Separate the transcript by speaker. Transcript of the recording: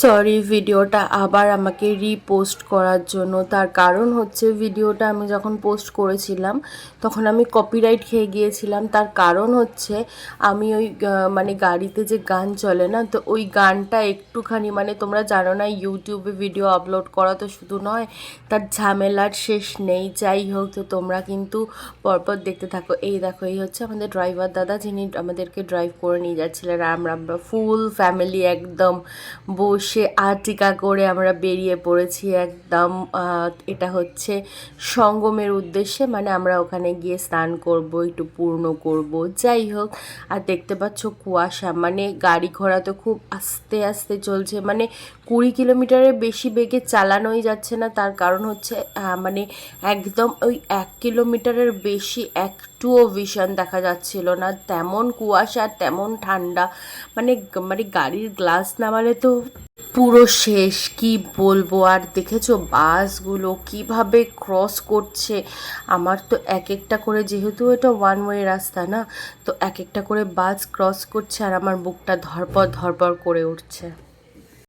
Speaker 1: Sorry ভিডিওটা আবার আমাকে রিপোস্ট করার জন্য। তার কারণ হচ্ছে ভিডিওটা আমি যখন পোস্ট করেছিলাম তখন আমি কপিরাইট খেয়ে গিয়েছিলাম। তার কারণ হচ্ছে আমি ওই মানে গাড়িতে যে গান চলে না, তো ওই গানটা একটুখানি মানে তোমরা জানো না ইউটিউবে ভিডিও আপলোড করা তো শুধু নয়, তার ঝামেলার শেষ নেই। যাই হোক, তো তোমরা কিন্তু পরপর দেখতে থাকো। এই দেখো, এই হচ্ছে আমাদের ড্রাইভার দাদা, যিনি আমাদেরকে ড্রাইভ করে নিয়ে যাচ্ছিলেন। আমরা ফুল ফ্যামিলি একদম বসে আর্টিকা করে আমরা বেরিয়ে পড়েছি একদম। এটা হচ্ছে সঙ্গমের উদ্দেশ্যে, মানে আমরা ওখানে গিয়ে স্নান করব, একটু পূর্ণ করব। যাই হোক, আর দেখতে পাচ্ছ কুয়াশা, মানে গাড়ি ঘোড়া তো খুব আস্তে আস্তে চলছে, মানে 20 কিলোমিটারের বেশি বেগে চালানোই যাচ্ছে না। তার কারণ হচ্ছে মানে একদম ওই 1 কিলোমিটারের বেশি একটুও ভিশন দেখা যাচ্ছিল না, তেমন কুয়াশা তেমন ঠান্ডা। মানে মানে গাড়ির গ্লাস নামালে তো পুরো শেষ, কি বলবো। আর দেখেছো বাসগুলো কিভাবে ক্রস করছে। আমার তো এক একটা করে, যেহেতু এটা ওয়ান ওয়ে রাস্তা না, তো এক একটা করে বাস ক্রস করছে আর আমার বুকটা ধরপড় ধরপড় করে উঠছে।